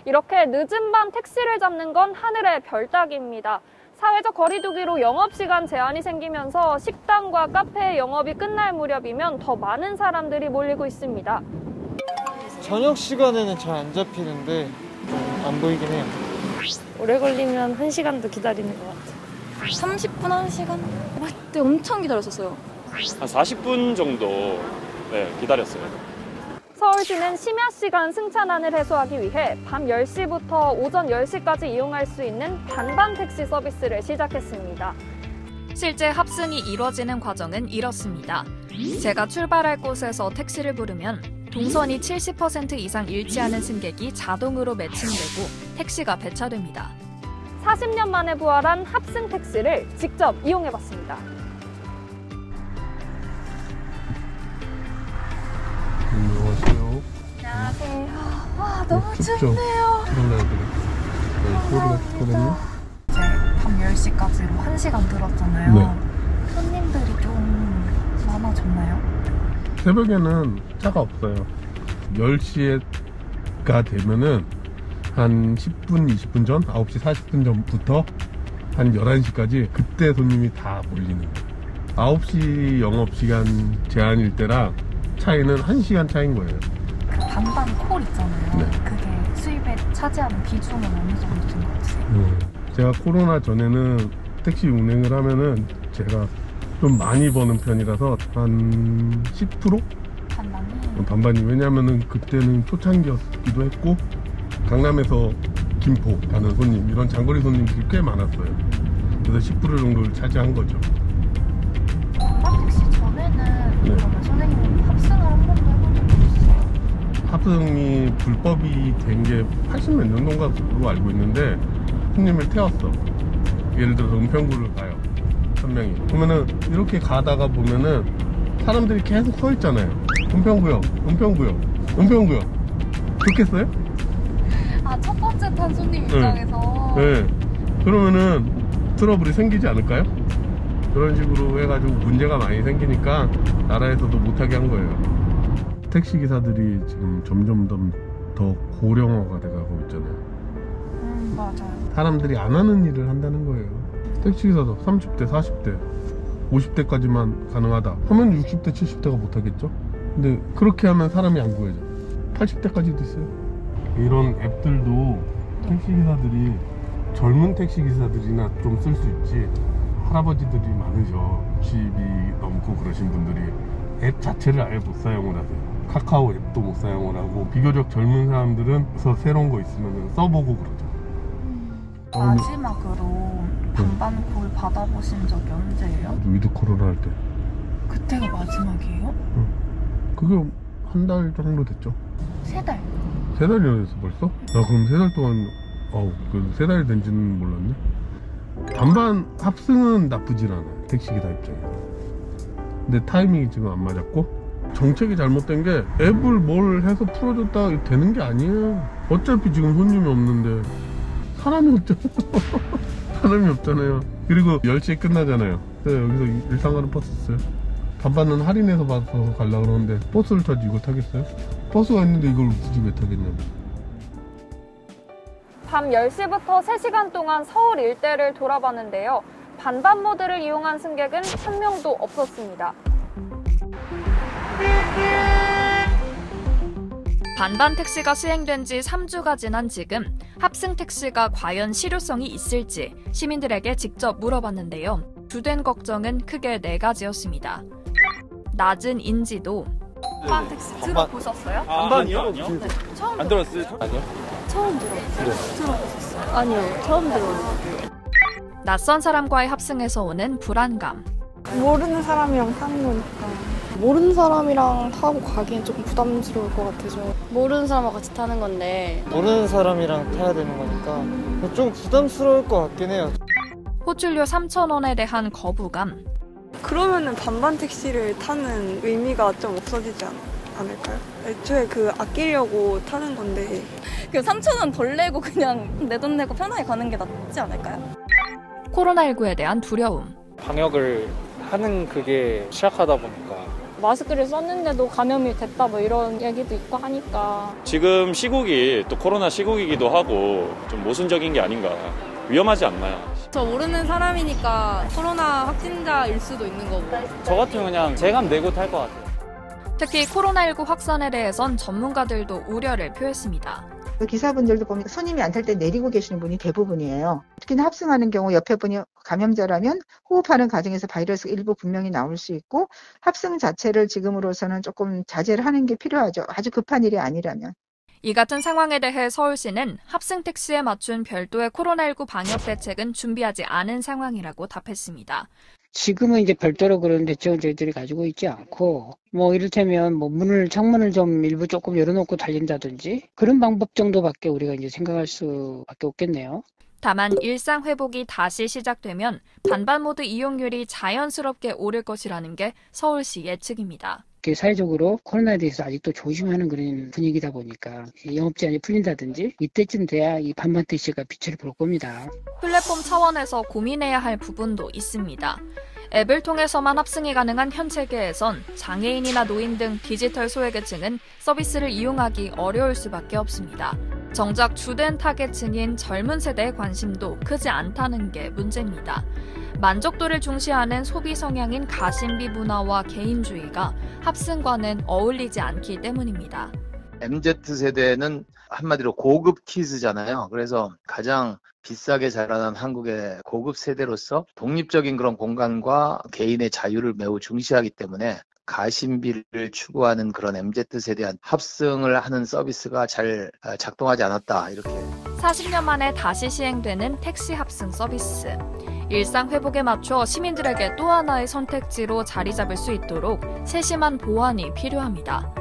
이렇게 늦은 밤 택시를 잡는 건 하늘의 별 따기입니다. 사회적 거리두기로 영업시간 제한이 생기면서 식당과 카페의 영업이 끝날 무렵이면 더 많은 사람들이 몰리고 있습니다. 저녁 시간에는 잘 안 잡히는데 좀 안 보이긴 해요. 오래 걸리면 1시간도 기다리는 것 같아요. 30분, 1시간? 그때 엄청 기다렸었어요. 한 40분 정도 기다렸어요. 서울시는 심야 시간 승차난을 해소하기 위해 밤 10시부터 오전 10시까지 이용할 수 있는 반반 택시 서비스를 시작했습니다. 실제 합승이 이뤄지는 과정은 이렇습니다. 제가 출발할 곳에서 택시를 부르면 동선이 70% 이상 일치하는 승객이 자동으로 매칭되고 택시가 배차됩니다. 40년 만에 부활한 합승 택시를 직접 이용해봤습니다. 안녕하세요. 안녕하세요. 와, 너무 춥죠? 춥네요. 코로나 죽거든요. 이제 밤 10시까지로 1시간 들었잖아요. 네. 손님들이 좀 많아졌나요? 새벽에는 차가 없어요. 10시가 되면은 한 10분, 20분 전, 9시 40분 전부터 한 11시까지 그때 손님이 다 몰리는 거예요. 9시 영업시간 제한일 때랑 차이는 1시간 차이인 거예요. 그 반반 콜 있잖아요. 네. 그게 수입에 차지하는 비중은 어느 정도 된 것 같으세요? 제가 코로나 전에는 택시 운행을 하면은 제가 좀 많이 버는 편이라서 한 10%? 반반이? 반반이. 왜냐면은 그때는 초창기였기도 했고 강남에서 김포 가는 손님, 이런 장거리 손님들이 꽤 많았어요. 그래서 10% 정도를 차지한 거죠. 반반 택시 전에는 네. 그러면 선생님 합승을 한 번도 해본 적이 있으세요? 합승이 불법이 된 게 80몇 년도인가로 알고 있는데 손님을 태웠어. 예를 들어서 은평구를 가요. 한 명이. 그러면은 이렇게 가다가 보면은 사람들이 계속 서 있잖아요. 은평구요, 은평구요, 은평구요. 좋겠어요? 아, 첫 번째 탄 손님 입장에서? 네. 그러면은 트러블이 생기지 않을까요? 그런 식으로 해가지고 문제가 많이 생기니까 나라에서도 못하게 한 거예요. 택시기사들이 지금 점점 더 고령화가 돼가고 있잖아요. 맞아요. 사람들이 안 하는 일을 한다는 거예요. 택시기사도 30대, 40대, 50대까지만 가능하다 하면 60대, 70대가 못하겠죠? 근데 그렇게 하면 사람이 안 구해져. 80대까지도 있어요. 이런 앱들도 택시기사들이 젊은 택시기사들이나 좀 쓸 수 있지, 할아버지들이 많으셔. 60이 넘고 그러신 분들이 앱 자체를 아예 못 사용을 하세요. 카카오 앱도 못 사용을 하고, 비교적 젊은 사람들은 그래서 새로운 거 있으면 써보고 그러죠. 마지막으로 반반 콜 받아보신 적이 언제예요? 위드 코로나 할 때. 그때가 마지막이에요? 그게 한 달 정도 됐죠. 3달? 3달이나 됐어 벌써? 야, 그럼 3달 동안, 그 3달이 된지는 몰랐네. 반반 합승은 나쁘진 않아요, 택시기사 입장에서. 근데 타이밍이 지금 안 맞았고, 정책이 잘못된 게 앱을 뭘 해서 풀어줬다 되는 게 아니에요. 어차피 지금 손님이 없는데 사람이 없잖아요. 사람이 없잖아요. 그리고 10시에 끝나잖아요. 그래서 여기서 일상가는 버스 있어요. 반반은 할인해서 받아서 가려고 그러는데 버스를 타지 이걸 타겠어요? 버스가 있는데 이걸 굳이 왜 타겠냐고. 밤 10시부터 3시간 동안 서울 일대를 돌아봤는데요. 반반 모드를 이용한 승객은 한 명도 없었습니다. 반반 택시가 시행된 지 3주가 지난 지금 합승 택시가 과연 실효성이 있을지 시민들에게 직접 물어봤는데요. 주된 걱정은 크게 4가지였습니다. 낮은 인지도. 반반 택시 들어보셨어요? 반반이요? 네. 처음 안 들었어요? 아니요. 처음 들어봤어요? 들어보셨어요? 아니요, 처음 들어요. 낯선 사람과의 합승에서 오는 불안감. 모르는 사람이랑 타는 거니까. 모르는 사람이랑 타고 가기엔 조금 부담스러울 것 같아서. 모르는 사람과 같이 타는 건데 모르는 사람이랑 타야 되는 거니까 좀 부담스러울 것 같긴 해요. 호출료 3,000원에 대한 거부감. 그러면은 반반 택시를 타는 의미가 좀 없어지지 않을까요? 애초에 아끼려고 타는 건데. 3,000원 덜 내고 그냥 내 돈 내고 편하게 가는 게 낫지 않을까요? 코로나19에 대한 두려움. 방역을 하는 그게 시작하다 보니까 마스크를 썼는데도 감염이 됐다 뭐 이런 얘기도 있고 하니까. 지금 시국이 또 코로나 시국이기도 하고 좀 모순적인 게 아닌가. 위험하지 않나요? 저 모르는 사람이니까 코로나 확진자일 수도 있는 거고. 저 같으면 그냥 제감 내고 탈 것 같아요. 특히 코로나19 확산에 대해선 전문가들도 우려를 표했습니다. 기사분들도 보니까 손님이 안 탈 때 내리고 계시는 분이 대부분이에요. 특히나 합승하는 경우 옆에 분이 감염자라면 호흡하는 과정에서 바이러스가 일부 분명히 나올 수 있고 합승 자체를 지금으로서는 조금 자제를 하는 게 필요하죠. 아주 급한 일이 아니라면. 이 같은 상황에 대해 서울시는 합승 택시에 맞춘 별도의 코로나19 방역 대책은 준비하지 않은 상황이라고 답했습니다. 지금은 이제 별도로 그런 대책은 저희들이 가지고 있지 않고, 이를테면 창문을 좀 일부 조금 열어놓고 달린다든지 그런 방법 정도밖에 우리가 이제 생각할 수밖에 없겠네요. 다만 일상 회복이 다시 시작되면 반반 모드 이용률이 자연스럽게 오를 것이라는 게 서울시 예측입니다. 사회적으로 코로나에 대해서 아직도 조심하는 그런 분위기다 보니까 영업 제한이 풀린다든지 이때쯤 돼야 이 반반 택시가 빛을 볼 겁니다. 플랫폼 차원에서 고민해야 할 부분도 있습니다. 앱을 통해서만 합승이 가능한 현 체계에선 장애인이나 노인 등 디지털 소외계층은 서비스를 이용하기 어려울 수밖에 없습니다. 정작 주된 타겟층인 젊은 세대의 관심도 크지 않다는 게 문제입니다. 만족도를 중시하는 소비 성향인 가심비 문화와 개인주의가 합승과는 어울리지 않기 때문입니다. MZ세대는 한마디로 고급 키즈잖아요. 그래서 가장 비싸게 자라난 한국의 고급 세대로서 독립적인 그런 공간과 개인의 자유를 매우 중시하기 때문에 가심비를 추구하는 그런 MZ세대한 합승을 하는 서비스가 잘 작동하지 않았다. 이렇게 40년 만에 다시 시행되는 택시 합승 서비스. 일상 회복에 맞춰 시민들에게 또 하나의 선택지로 자리 잡을 수 있도록 세심한 보완이 필요합니다.